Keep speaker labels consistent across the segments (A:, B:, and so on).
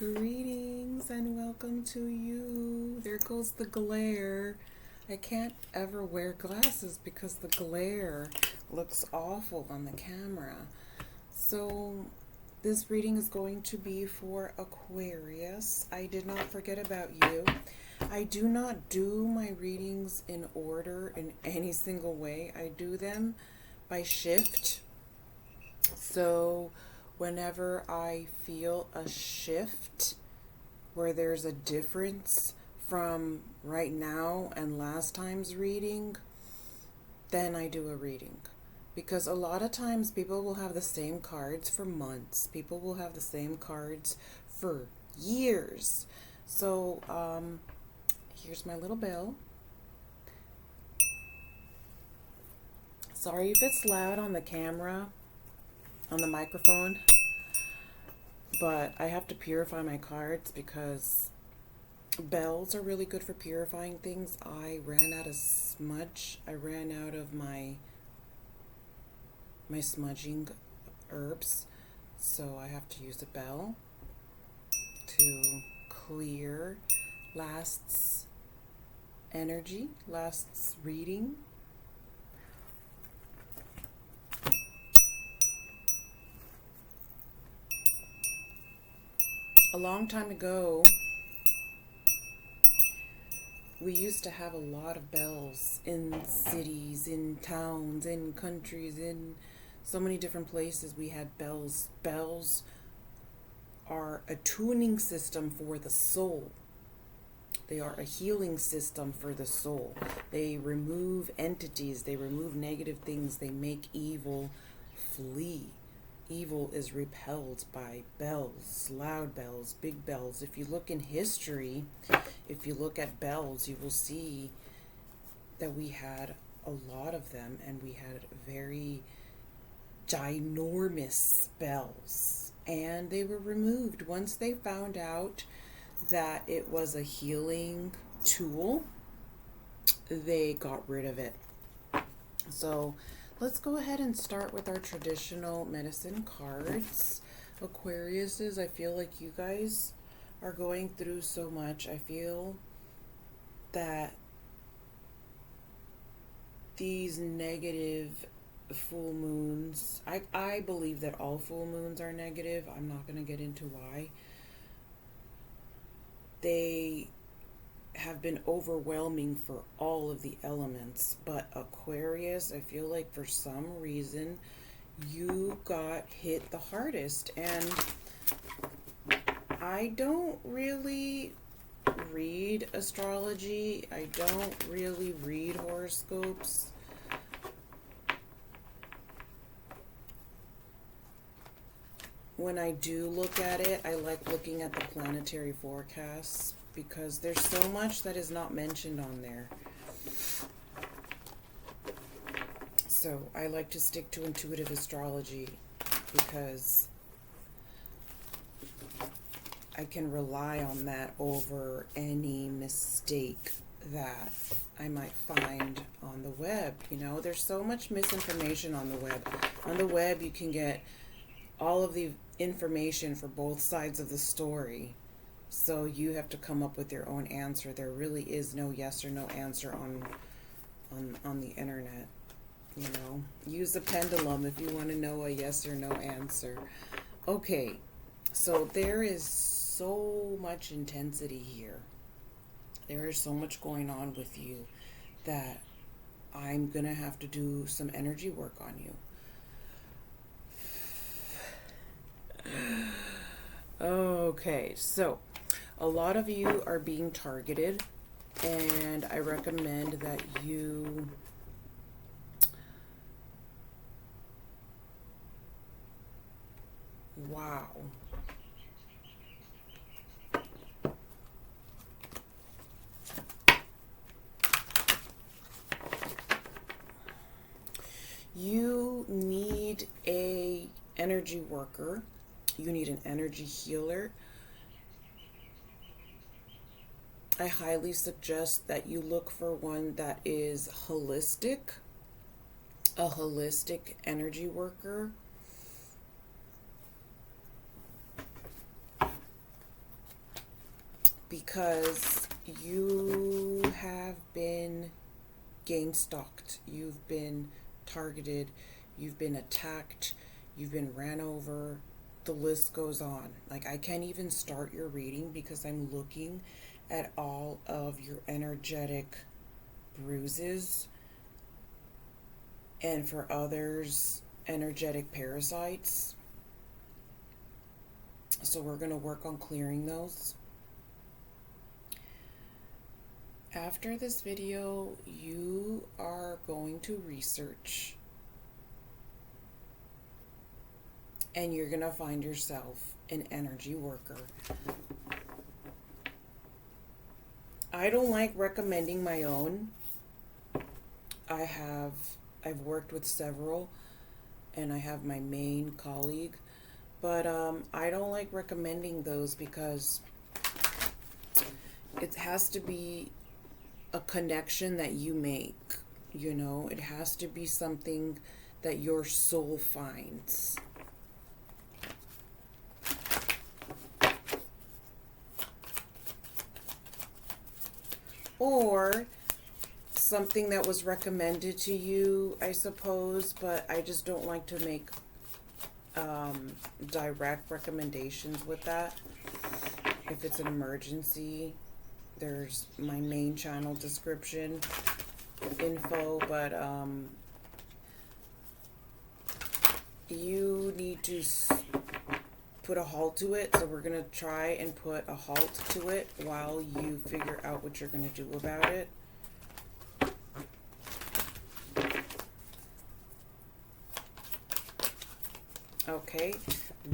A: Greetings and welcome to you. There goes the glare. I can't ever wear glasses because the glare looks awful on the camera. So this reading is going to be for Aquarius. I did not forget about you. I do not do my readings in order in any single way. I do them by shift. So whenever I feel a shift where there's a difference from right now and last time's reading, then I do a reading. Because a lot of times people will have the same cards for months. People will have the same cards for years. So here's my little bell. Sorry if it's loud on the camera, on the microphone, but I have to purify my cards because bells are really good for purifying things. I ran out of smudge. I ran out of my smudging herbs, so I have to use a bell to clear last's energy, last's reading. A long time ago, we used to have a lot of bells in cities, in towns, in countries, in so many different places. We had bells. Bells are a tuning system for the soul. They are a healing system for the soul. They remove entities. They remove negative things. They make evil flee. Evil is repelled by bells, loud bells, big bells. If you look in history, if you look at bells, you will see that we had a lot of them, and we had very ginormous bells, and they were removed once they found out that it was a healing tool. They got rid of it. So let's go ahead and start with our traditional medicine cards. Aquariuses, I feel like you guys are going through so much. I feel that these negative full moons, I believe that all full moons are negative. I'm not going to get into why. They have been overwhelming for all of the elements, but Aquarius, I feel like for some reason you got hit the hardest. And I don't really read astrology. I don't really read horoscopes. When I do look at it, I like looking at the planetary forecasts, because there's so much that is not mentioned on there. So I like to stick to intuitive astrology because I can rely on that over any mistake that I might find on the web. You know, there's so much misinformation on the web. On the web, you can get all of the information for both sides of the story. So you have to come up with your own answer. There really is no yes or no answer on the internet. You know, use a pendulum if you want to know a yes or no answer. Okay, so there is so much intensity here. There is so much going on with you that I'm going to have to do some energy work on you. Okay, so a lot of you are being targeted, and I recommend that you you need a energy worker. You need an energy healer. I highly suggest that you look for one that is holistic, a holistic energy worker. because you have been gang stalked, you've been targeted, you've been attacked, you've been ran over. The list goes on. Like, I can't even start your reading because I'm looking at all of your energetic bruises, and for others, energetic parasites. So we're going to work on clearing those. After this video, you are going to research, and you're going to find yourself an energy worker. I don't like recommending my own. I've worked with several, and I have my main colleague, but I don't like recommending those because it has to be a connection that you make, you know. It has to be something that your soul finds. Or something that was recommended to you, I suppose, but I just don't like to make direct recommendations with that. If it's an emergency, there's my main channel description info, but you need to put a halt to it. So we're going to try and put a halt to it while you figure out what you're going to do about it. Okay.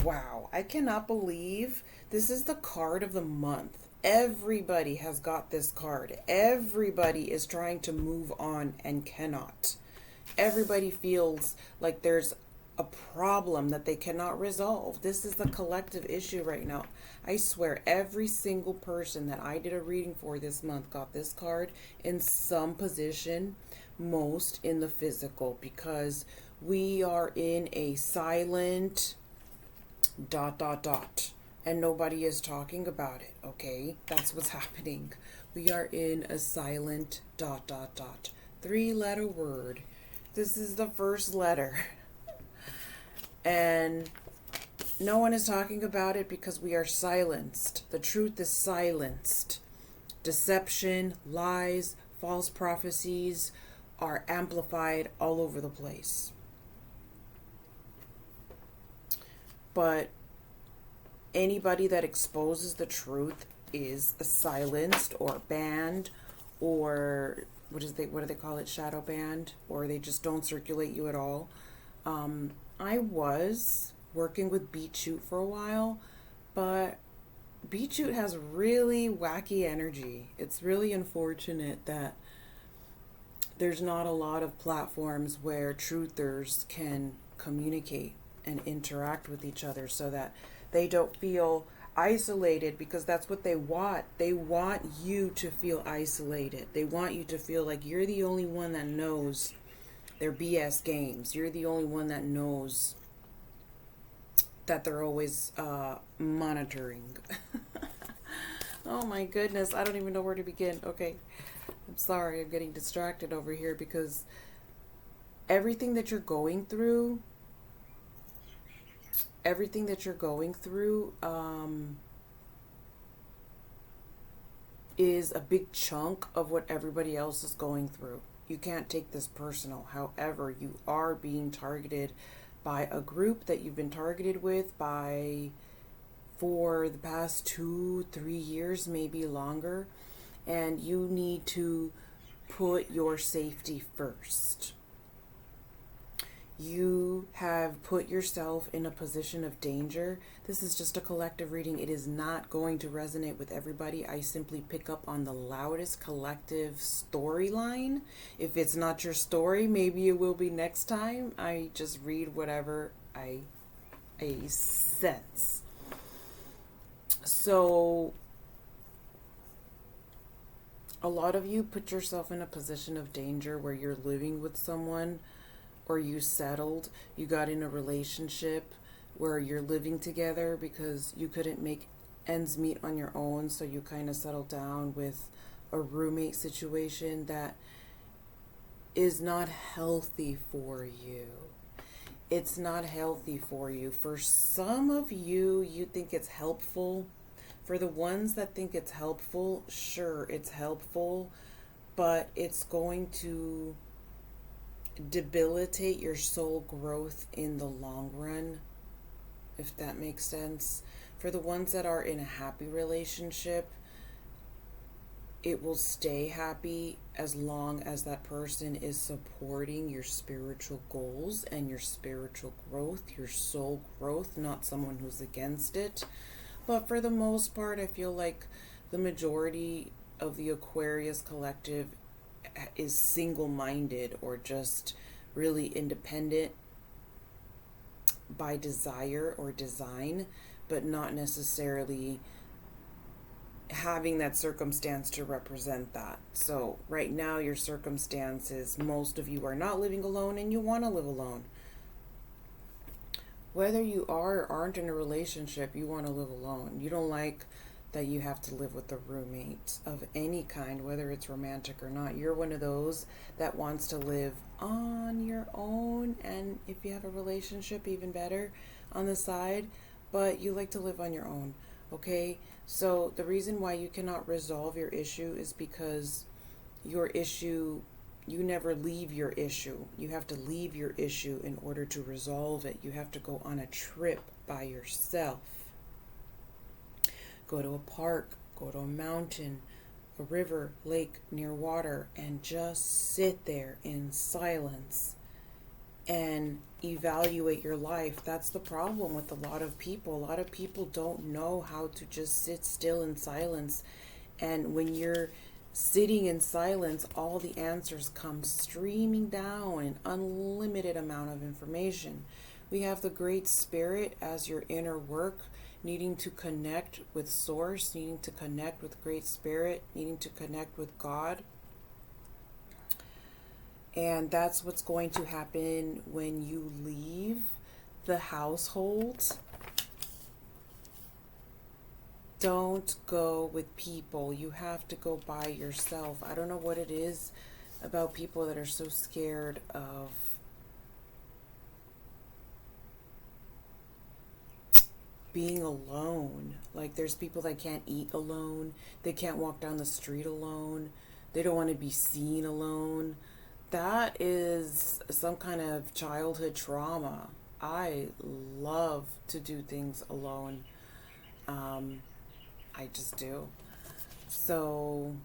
A: Wow. I cannot believe this is the card of the month. Everybody has got this card. Everybody is trying to move on and cannot. Everybody feels like there's a problem that they cannot resolve. This is the collective issue right now. I swear every single person that I did a reading for this month got this card in some position, most in the physical, because we are in a silent ... and nobody is talking about it, okay? That's what's happening. We are in a silent ... 3-letter word. This is the first letter. And no one is talking about it because we are silenced. The truth is silenced. Deception, lies, false prophecies are amplified all over the place. But anybody that exposes the truth is silenced or banned, or what do they call it, shadow banned, or they just don't circulate you at all. I was working with Beet Shoot for a while, but Beet Shoot has really wacky energy. It's really unfortunate that there's not a lot of platforms where truthers can communicate and interact with each other so that they don't feel isolated, because that's what they want. They want you to feel isolated. They want you to feel like you're the only one that knows their BS games. You're the only one that knows that they're always monitoring. Oh my goodness, I don't even know where to begin. Okay, I'm sorry, I'm getting distracted over here because everything that you're going through is a big chunk of what everybody else is going through. You can't take this personal. However, you are being targeted by a group that you've been targeted with for the past 2-3 years, maybe longer, and you need to put your safety first. You have put yourself in a position of danger. This is just a collective reading. It is not going to resonate with everybody. I simply pick up on the loudest collective storyline. If it's not your story, maybe it will be next time. I just read whatever I sense. So a lot of you put yourself in a position of danger where you're living with someone, or you settled, you got in a relationship where you're living together because you couldn't make ends meet on your own, so you kind of settle down with a roommate situation that is not healthy for you. It's not healthy for you. For some of you, you think it's helpful. For the ones that think it's helpful, sure, it's helpful, but it's going to debilitate your soul growth in the long run, if that makes sense. For the ones that are in a happy relationship, it will stay happy as long as that person is supporting your spiritual goals and your spiritual growth, your soul growth, not someone who's against it. But for the most part, I feel like the majority of the Aquarius collective is single-minded or just really independent by desire or design, but not necessarily having that circumstance to represent that. So right now your circumstance is most of you are not living alone and you want to live alone. Whether you are or aren't in a relationship, you want to live alone. You don't like that you have to live with a roommate of any kind, whether it's romantic or not. You're one of those that wants to live on your own, and if you have a relationship, even better on the side, but you like to live on your own. Okay, so the reason why you cannot resolve your issue is because your issue, you never leave your issue. You have to leave your issue in order to resolve it. You have to go on a trip by yourself. Go to a park, go to a mountain, a river, lake, near water, and just sit there in silence and evaluate your life. That's the problem with a lot of people. A lot of people don't know how to just sit still in silence. And when you're sitting in silence, all the answers come streaming down, an unlimited amount of information. We have the Great Spirit as your inner work, needing to connect with Source, needing to connect with Great Spirit, needing to connect with God. And that's what's going to happen when you leave the household. Don't go with people. You have to go by yourself. I don't know what it is about people that are so scared of being alone. Like, there's people that can't eat alone. They can't walk down the street alone. They don't want to be seen alone. That is some kind of childhood trauma. I love to do things alone. I just do. So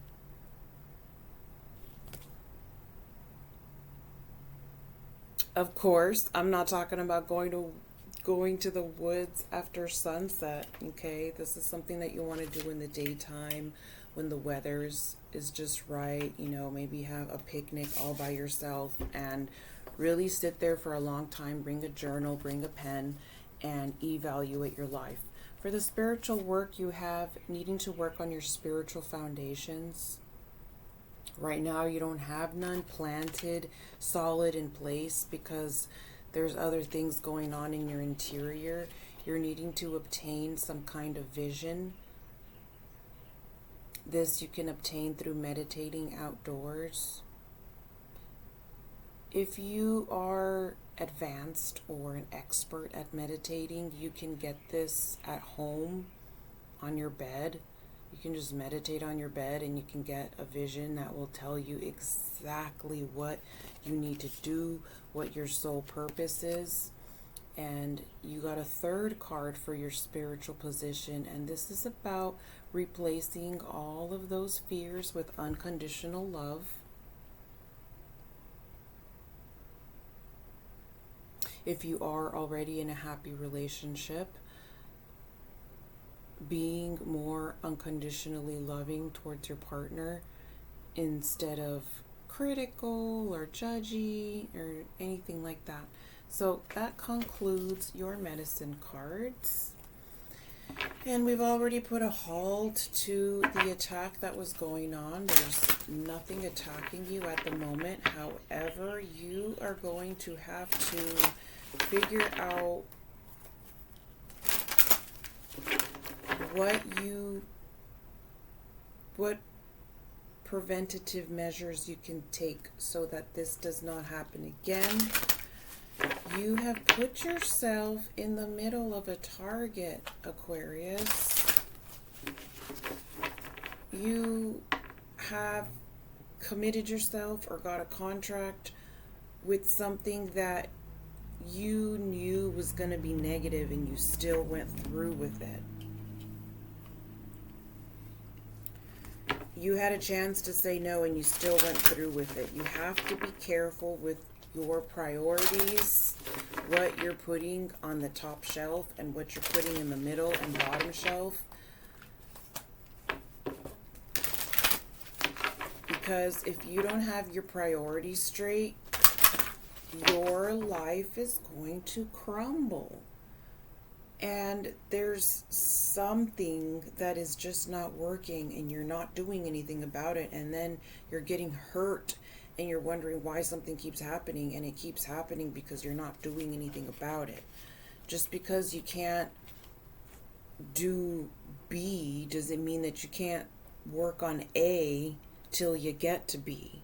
A: of course, I'm not talking about going to the woods after sunset, okay? This is something that you want to do in the daytime when the weather's is just right. You know, maybe have a picnic all by yourself and really sit there for a long time. Bring a journal, bring a pen, and evaluate your life. For the spiritual work, you have needing to work on your spiritual foundations. Right now, you don't have none planted, solid in place, because there's other things going on in your interior. You're needing to obtain some kind of vision. This you can obtain through meditating outdoors. If you are advanced or an expert at meditating, you can get this at home on your bed. You can just meditate on your bed and you can get a vision that will tell you exactly what you need to do, what your soul purpose is. And you got a third card for your spiritual position, and this is about replacing all of those fears with unconditional love. If you are already in a happy relationship, being more unconditionally loving towards your partner instead of critical or judgy or anything like that. So that concludes your medicine cards. And we've already put a halt to the attack that was going on. There's nothing attacking you at the moment. However, you are going to have to figure out what preventative measures you can take so that this does not happen again. You have put yourself in the middle of a target, Aquarius. You have committed yourself or got a contract with something that you knew was going to be negative, and you still went through with it. You had a chance to say no, and you still went through with it. You have to be careful with your priorities, what you're putting on the top shelf and what you're putting in the middle and bottom shelf. Because if you don't have your priorities straight, your life is going to crumble. And there's something that is just not working, and you're not doing anything about it, and then you're getting hurt, and you're wondering why something keeps happening, and it keeps happening because you're not doing anything about it. Just because you can't do B doesn't mean that you can't work on A till you get to B.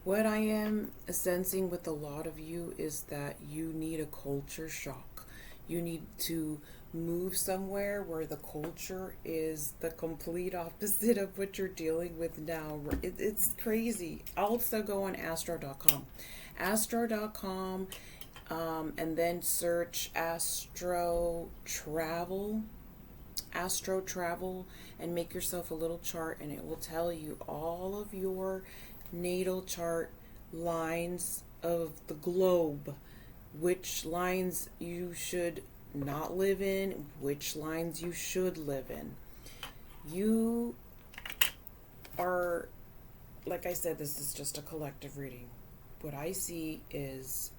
A: What I am sensing with a lot of you is that you need a culture shock. You need to move somewhere where the culture is the complete opposite of what you're dealing with now. It's crazy. Also go on astro.com. Astro.com, and then search astro travel, and make yourself a little chart, and it will tell you all of your natal chart lines of the globe, which lines you should not live in, which lines you should live in. You are, like I said, this is just a collective reading. What I see is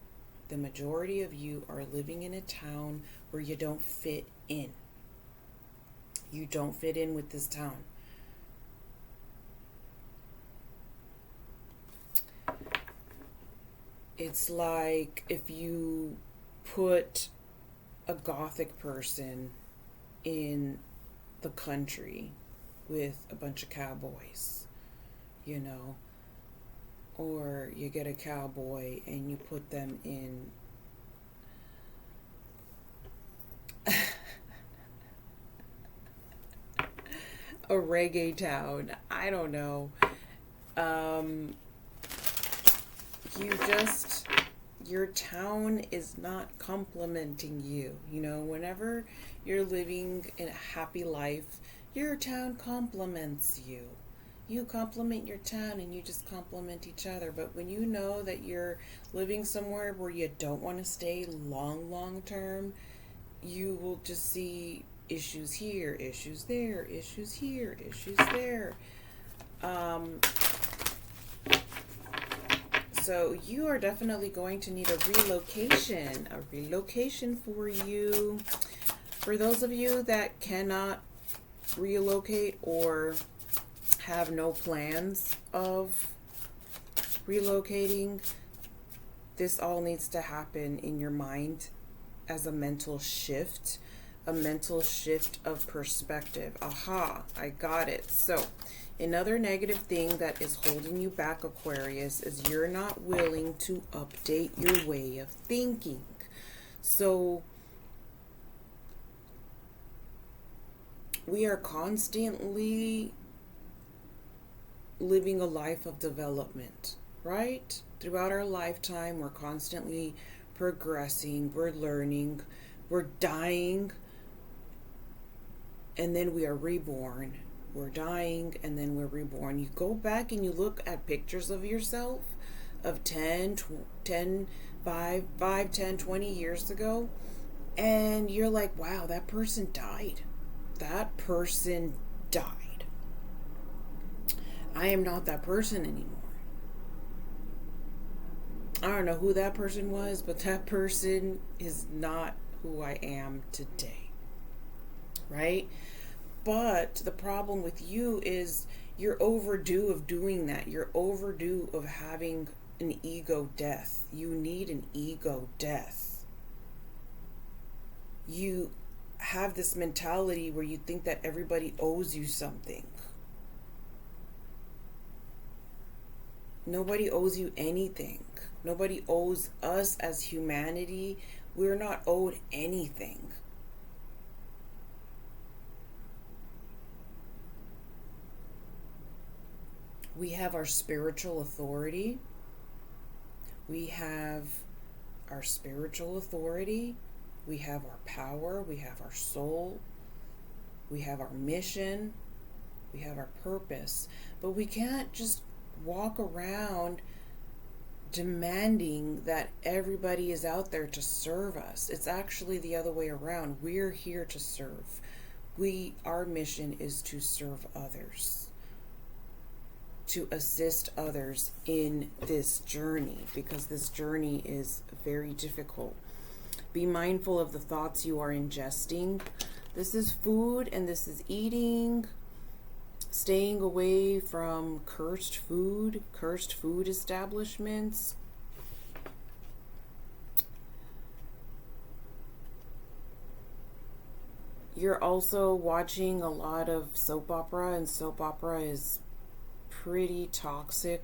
A: the majority of you are living in a town where you don't fit in. You don't fit in with this town. It's like if you put a gothic person in the country with a bunch of cowboys, you know, or you get a cowboy and you put them in a reggae town. I don't know. Your town is not complimenting you. You know, whenever you're living in a happy life, your town compliments you. You compliment your town and you just compliment each other. But when you know that you're living somewhere where you don't want to stay long term, you will just see issues here, issues there, issues here, issues there. So you are definitely going to need a relocation for you. For those of you that cannot relocate or have no plans of relocating, this all needs to happen in your mind as a mental shift of perspective. Aha, I got it. So another negative thing that is holding you back, Aquarius, is you're not willing to update your way of thinking. So we are constantly living a life of development, right? Throughout our lifetime, we're constantly progressing, we're learning, we're dying, and then we are reborn. We're dying and then we're reborn. You go back and you look at pictures of yourself of 10, 20 years ago, and you're like, wow, that person died. That person died. I am not that person anymore. I don't know who that person was, but that person is not who I am today, right? But the problem with you is you're overdue of doing that. You're overdue of having an ego death. You need an ego death. You have this mentality where you think that everybody owes you something. Nobody owes you anything. Nobody owes us as humanity. We're not owed anything. We have our spiritual authority. We have our spiritual authority. We have our power. We have our soul. We have our mission. We have our purpose. But we can't just walk around demanding that everybody is out there to serve us. It's actually the other way around. We're here to serve. Our mission is to serve others, to assist others in this journey, because this journey is very difficult. Be mindful of the thoughts you are ingesting. This is food and this is eating. Staying away from cursed food establishments. You're also watching a lot of soap opera, and soap opera is pretty toxic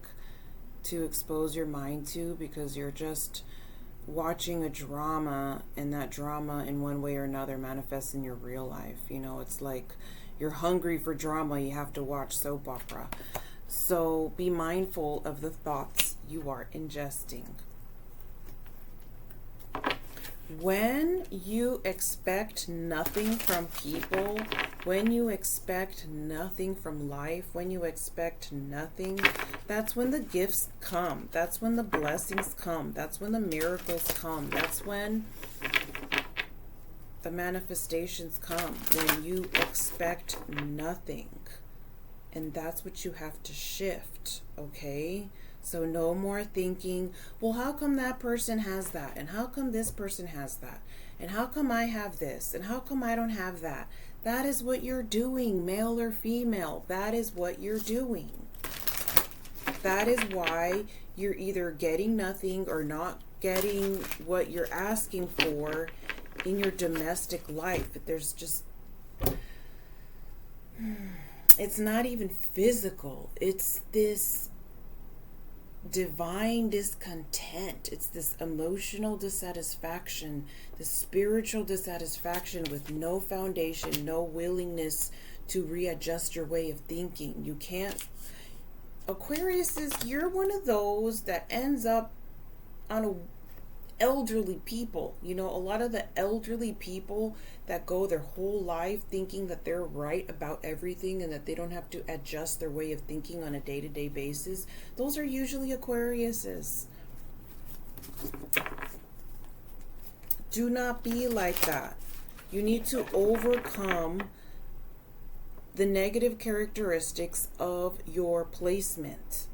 A: to expose your mind to, because you're just watching a drama, and that drama in one way or another manifests in your real life. You know, it's like you're hungry for drama, you have to watch soap opera. So be mindful of the thoughts you are ingesting. When you expect nothing from people, when you expect nothing from life, when you expect nothing, that's when the gifts come. That's when the blessings come. That's when the miracles come. That's when the manifestations come, when you expect nothing. And that's what you have to shift, okay? So no more thinking, well, how come that person has that? And how come this person has that? And how come I have this? And how come I don't have that? That is what you're doing, male or female. That is what you're doing. That is why you're either getting nothing or not getting what you're asking for in your domestic life. There's just, it's not even physical. It's this divine discontent. It's this emotional dissatisfaction, this spiritual dissatisfaction with no foundation, no willingness to readjust your way of thinking. You can't. Aquarius you're one of those that ends up on elderly people. You know, a lot of the elderly people that go their whole life thinking that they're right about everything and that they don't have to adjust their way of thinking on a day-to-day basis, those are usually Aquariuses. Do not be like that. You need to overcome the negative characteristics of your placement.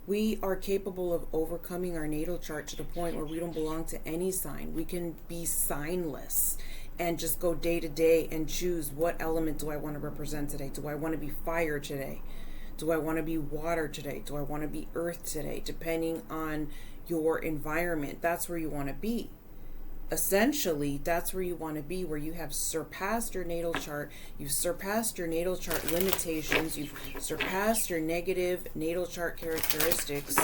A: We are capable of overcoming our natal chart to the point where we don't belong to any sign. We can be signless and just go day to day and choose, what element do I want to represent today? Do I want to be fire today? Do I want to be water today? Do I want to be earth today? Depending on your environment, that's where you want to be. Essentially, that's where you want to be, where you have surpassed your natal chart. You've surpassed your natal chart limitations. You've surpassed your negative natal chart characteristics.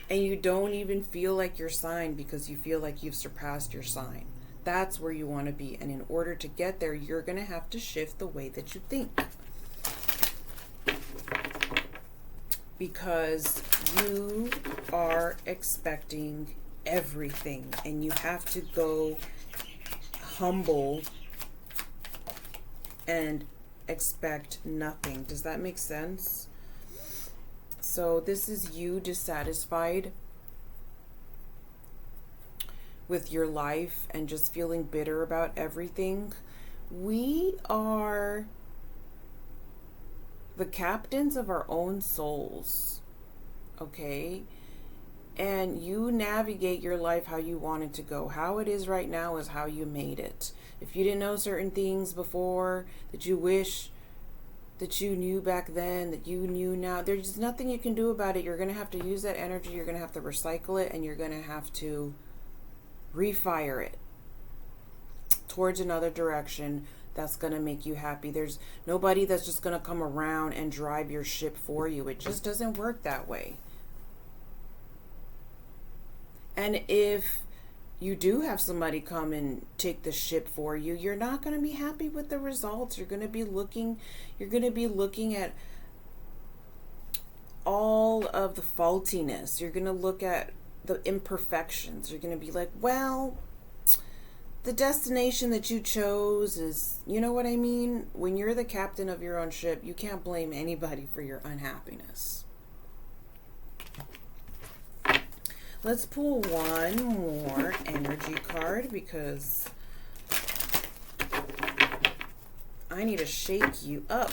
A: And you don't even feel like your sign because you feel like you've surpassed your sign. That's where you want to be. And in order to get there, you're going to have to shift the way that you think. Because you are expecting everything, and you have to go humble and expect nothing. Does that make sense? So this is you dissatisfied with your life and just feeling bitter about everything. We are the captains of our own souls, okay? and you navigate your life how you want it to go. How it is right now is how you made it. If you didn't know certain things before that you wish that you knew back then, that you knew now, there's nothing you can do about it. You're going to have to use that energy. You're going to have to recycle it, and you're going to have to refire it towards another direction that's going to make you happy. There's nobody that's just going to come around and drive your ship for you. It just doesn't work that way. And if you do have somebody come and take the ship for you, you're not going to be happy with the results. You're going to be looking at all of the faultiness. You're going to look at the imperfections. You're going to be like, well, the destination that you chose is, you know what I mean? When you're the captain of your own ship, you can't blame anybody for your unhappiness. Let's pull one more energy card because I need to shake you up.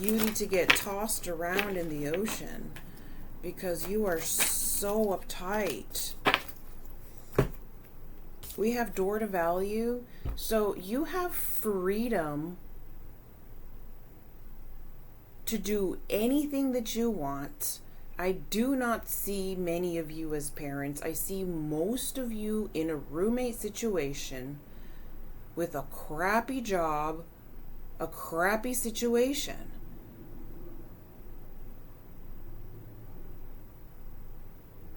A: You need to get tossed around in the ocean because you are so uptight. We have door to value. So you have freedom to do anything that you want. I do not see many of you as parents. I see most of you in a roommate situation with a crappy job, a crappy situation.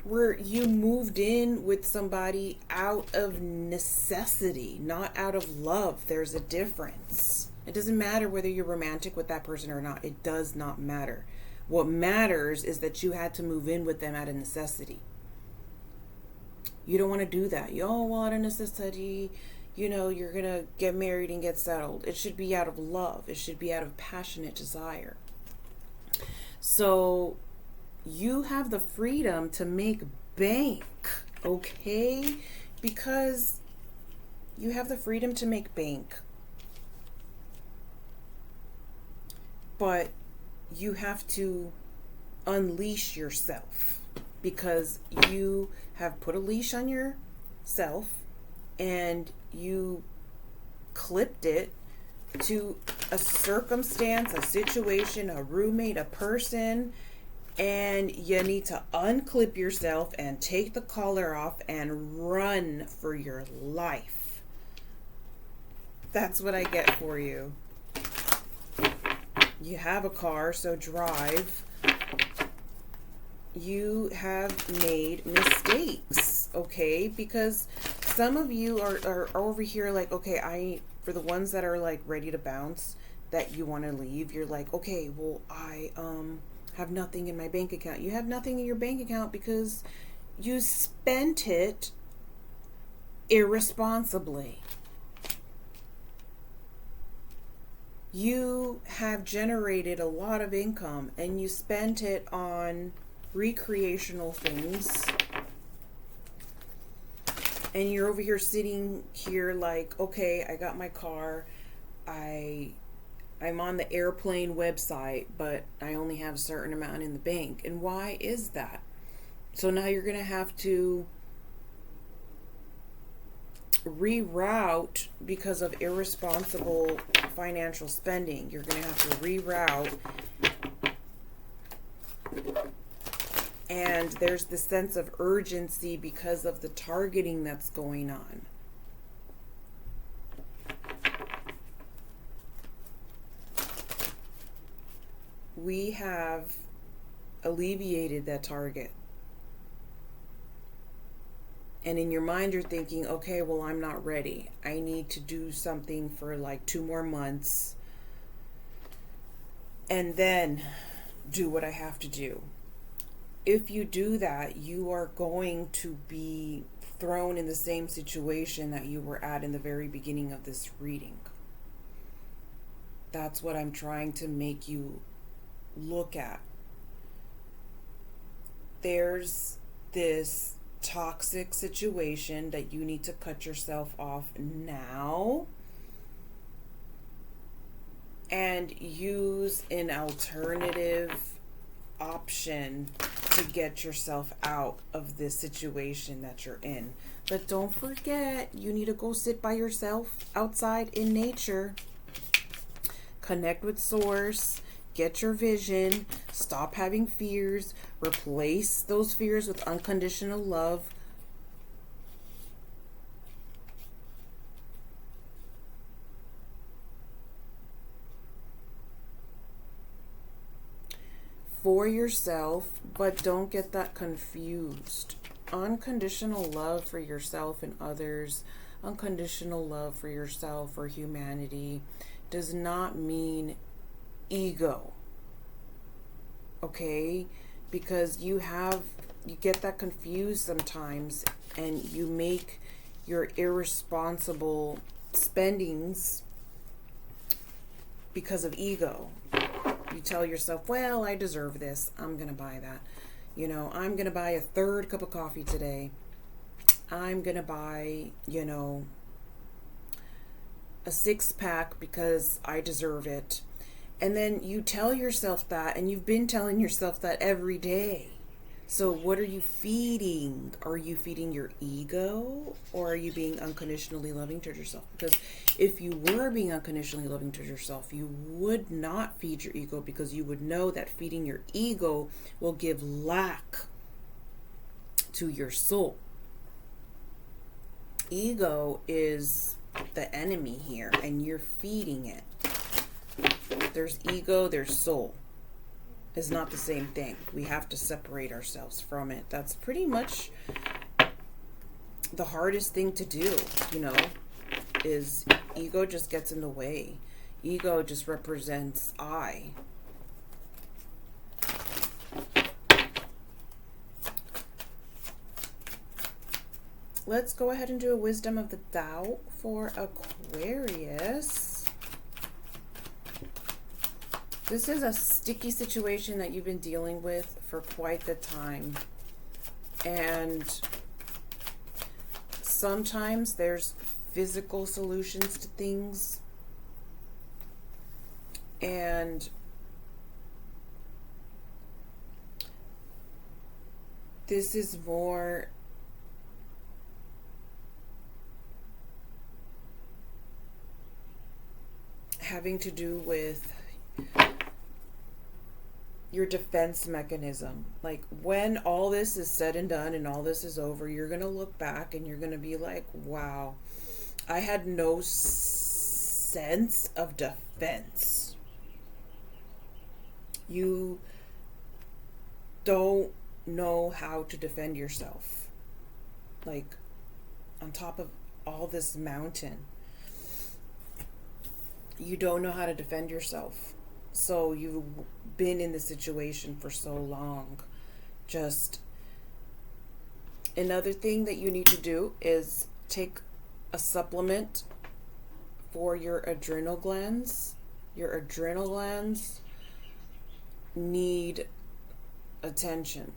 A: Where you moved in with somebody out of necessity, not out of love. There's a difference. It doesn't matter whether you're romantic with that person or not. It does not matter. What matters is that you had to move in with them out of necessity. You don't want to do that. Out of necessity, you're going to get married and get settled. It should be out of love. It should be out of passionate desire. So you have the freedom to make bank, okay? Because you have the freedom to make bank. But you have to unleash yourself because you have put a leash on yourself and you clipped it to a circumstance, a situation, a roommate, a person, and you need to unclip yourself and take the collar off and run for your life. That's what I get for you. You have a car, so drive. You have made mistakes, okay? Because some of you are over here like, okay, for the ones that are like ready to bounce, that you want to leave, you're like, okay, well, I have nothing in my bank account. You have nothing in your bank account because you spent it irresponsibly. You have generated a lot of income and you spent it on recreational things. And you're over here sitting here like, okay, I got my car. I'm on the airplane website, but I only have a certain amount in the bank. And why is that? So now you're going to have to reroute because of irresponsible financial spending. You're going to have to reroute. And there's this sense of urgency because of the targeting that's going on. We have alleviated that target. And in your mind, you're thinking, okay, well, I'm not ready. I need to do something for like 2 more months and then do what I have to do. If you do that, you are going to be thrown in the same situation that you were at in the very beginning of this reading. That's what I'm trying to make you look at. There's this toxic situation that you need to cut yourself off now. and use an alternative option to get yourself out of this situation that you're in. But don't forget, you need to go sit by yourself outside in nature. Connect with source. Get your vision. Stop having fears. Replace those fears with unconditional love. For yourself, but don't get that confused. Unconditional love for yourself and others, unconditional love for yourself or humanity does not mean ego. Okay? Because you get that confused sometimes, and you make your irresponsible spendings because of ego. You tell yourself, well, I deserve this. I'm going to buy that. You know, I'm going to buy a third cup of coffee today. I'm going to buy, you know, a 6-pack because I deserve it. And then you tell yourself that, and you've been telling yourself that every day. So what are you feeding? Are you feeding your ego, or are you being unconditionally loving towards yourself? Because if you were being unconditionally loving towards yourself, you would not feed your ego, because you would know that feeding your ego will give lack to your soul. Ego is the enemy here, and you're feeding it. There's ego, there's soul. Is not the same thing. We have to separate ourselves from it. That's pretty much the hardest thing to do, you know, is ego just gets in the way. Ego just represents I. Let's go ahead and do a wisdom of the Tao for Aquarius. This is a sticky situation that you've been dealing with for quite the time. And sometimes there's physical solutions to things. And this is more having to do with your defense mechanism. Like, when all this is said and done and all this is over, you're going to look back and you're going to be like, wow, I had no sense of defense. You don't know how to defend yourself. Like, on top of all this mountain, you don't know how to defend yourself. So you've been in the situation for so long. Just another thing that you need to do is take a supplement for your adrenal glands. Your adrenal glands need attention.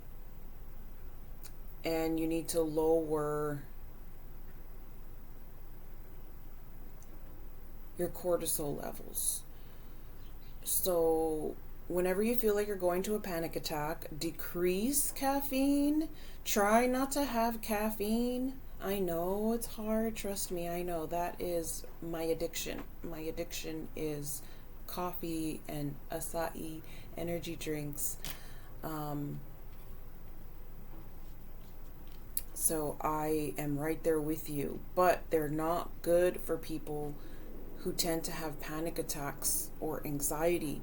A: And you need to lower your cortisol levels. So whenever you feel like you're going to a panic attack, decrease caffeine. Try not to have caffeine. I know it's hard. Trust me, I know. That is my addiction. My addiction is coffee and acai energy drinks. So I am right there with you. But they're not good for people who tend to have panic attacks or anxiety.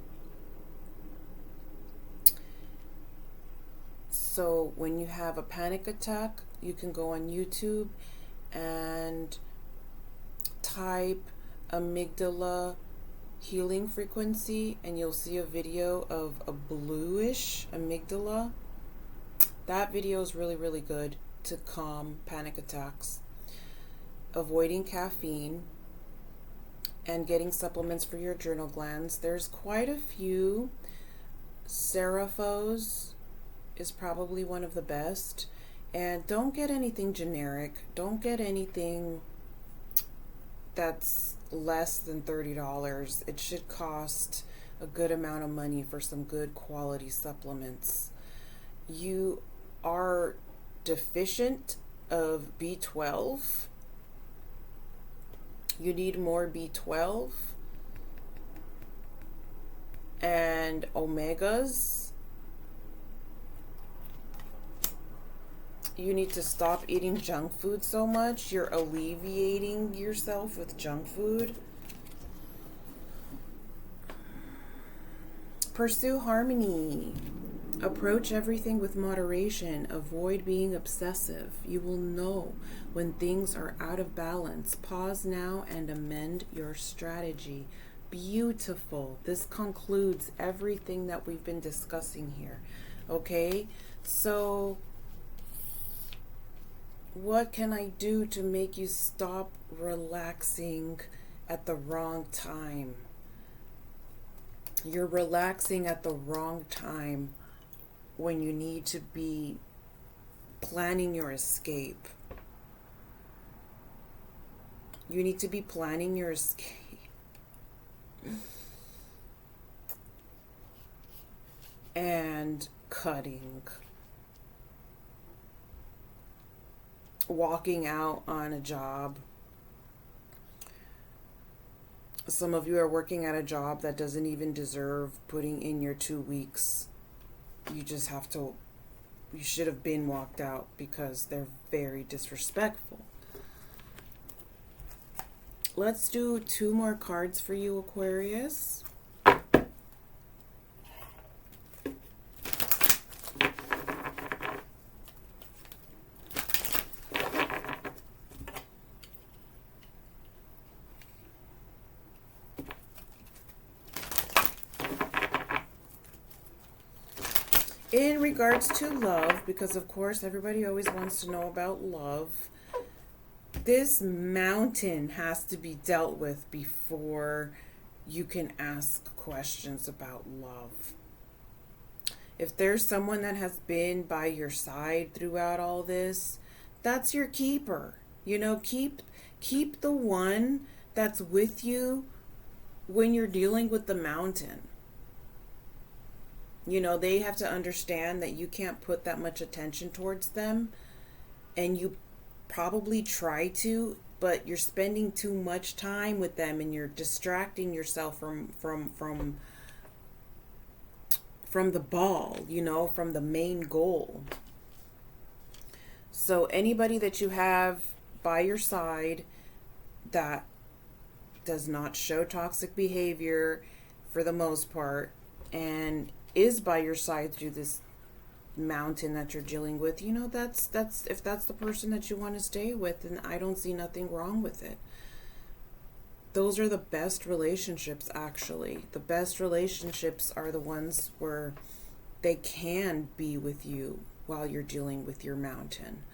A: So when you have a panic attack, you can go on YouTube and type amygdala healing frequency, and you'll see a video of a bluish amygdala. That video is really, really good to calm panic attacks. Avoiding caffeine and getting supplements for your adrenal glands. There's quite a few. Cerephos is probably one of the best. And don't get anything generic. Don't get anything that's less than $30. It should cost a good amount of money for some good quality supplements. You are deficient of B12. You need more B12 and omegas. You need to stop eating junk food so much. You're alleviating yourself with junk food. Pursue harmony. Approach everything with moderation. Avoid being obsessive. You will know when things are out of balance. Pause now and amend your strategy. Beautiful. This concludes everything that we've been discussing here. Okay? So, what can I do to make you stop relaxing at the wrong time? You're relaxing at the wrong time when you need to be planning your escape. You need to be planning your escape. And cutting. Walking out on a job. Some of you are working at a job that doesn't even deserve putting in your 2 weeks. You just have to, you should have been walked out because they're very disrespectful. Let's do 2 more cards for you, Aquarius. In regards to love, because of course everybody always wants to know about love, this mountain has to be dealt with before you can ask questions about love. If there's someone that has been by your side throughout all this, that's your keeper. You know, keep the one that's with you when you're dealing with the mountain. You know, they have to understand that you can't put that much attention towards them, and you probably try to, but you're spending too much time with them and you're distracting yourself from the ball, you know, from the main goal. So anybody that you have by your side that does not show toxic behavior for the most part and is by your side through this mountain that you're dealing with, you know, that's if that's the person that you want to stay with, then I don't see nothing wrong with it. Those are the best relationships, actually. The best relationships are the ones where they can be with you while you're dealing with your mountain.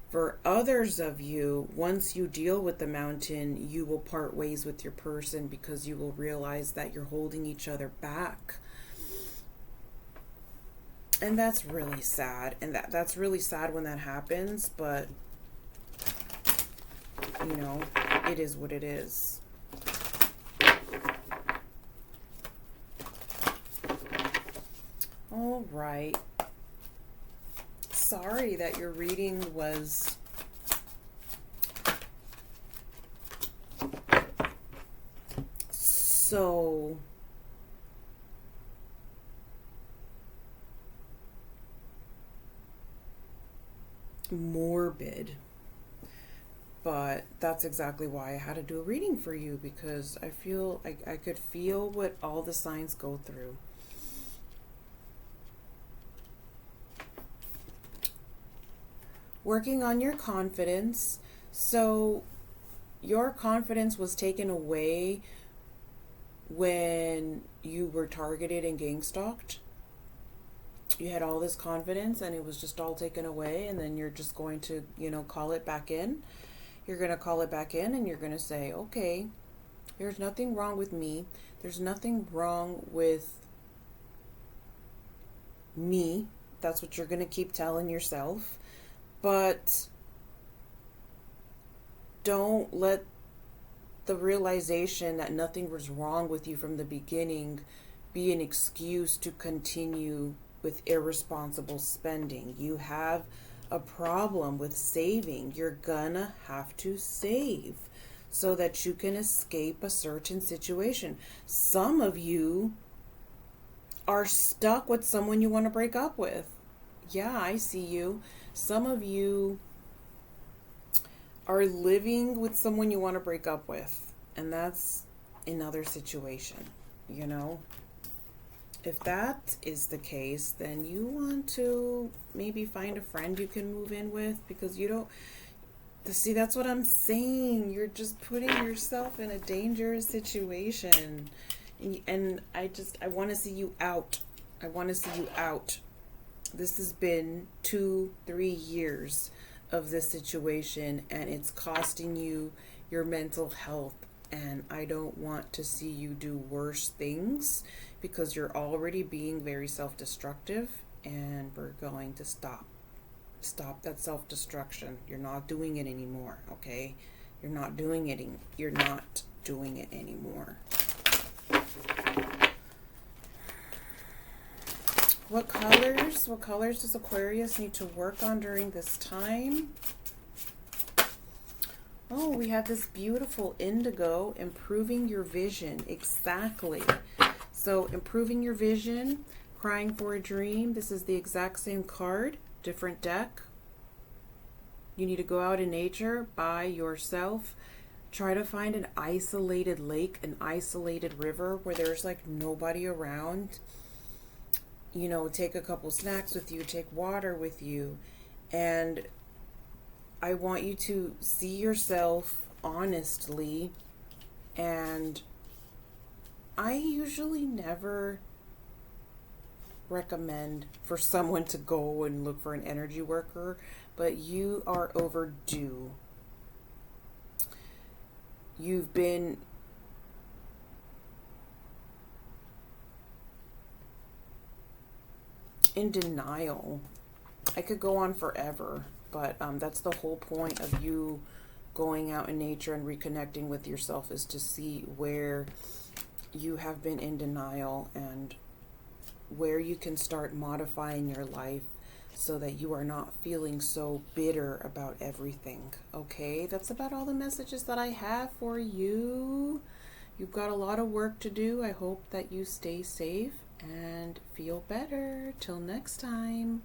A: For others of you, once you deal with the mountain, you will part ways with your person because you will realize that you're holding each other back. And that's really sad. And that's really sad when that happens. But, you know, it is what it is. All right. Sorry that your reading was so morbid, but that's exactly why I had to do a reading for you, because I feel I could feel what all the signs go through. Working on your confidence. So your confidence was taken away when you were targeted and gang stalked. You had all this confidence and it was just all taken away, and then you're just going to, you know, call it back in. You're going to call it back in and you're going to say, okay, there's nothing wrong with me. There's nothing wrong with me. That's what you're going to keep telling yourself. But don't let the realization that nothing was wrong with you from the beginning be an excuse to continue with irresponsible spending. You have a problem with saving. You're gonna have to save so that you can escape a certain situation. Some of you are stuck with someone you want to break up with. Yeah, I see you. Some of you are living with someone you want to break up with, and that's another situation, you know? If that is the case, then you want to maybe find a friend you can move in with, because you don't see, that's what I'm saying. You're just putting yourself in a dangerous situation. And I want to see you out. I want to see you out. This has been 2-3 years of this situation, and it's costing you your mental health. And I don't want to see you do worse things, because you're already being very self-destructive, and we're going to stop that self-destruction. You're not doing it anymore, okay? You're not doing it anymore. What colors does Aquarius need to work on during this time? Oh, we have this beautiful indigo, improving your vision. Exactly. So improving your vision, crying for a dream. This is the exact same card, different deck. You need to go out in nature by yourself. Try to find an isolated lake, an isolated river where there's like nobody around. You know, take a couple snacks with you, take water with you. And I want you to see yourself honestly. And I usually never recommend for someone to go and look for an energy worker, but you are overdue. You've been in denial. I could go on forever, but that's the whole point of you going out in nature and reconnecting with yourself, is to see where you have been in denial and where you can start modifying your life so that you are not feeling so bitter about everything. Okay, that's about all the messages that I have for you. You've got a lot of work to do. I hope that you stay safe and feel better. Till next time.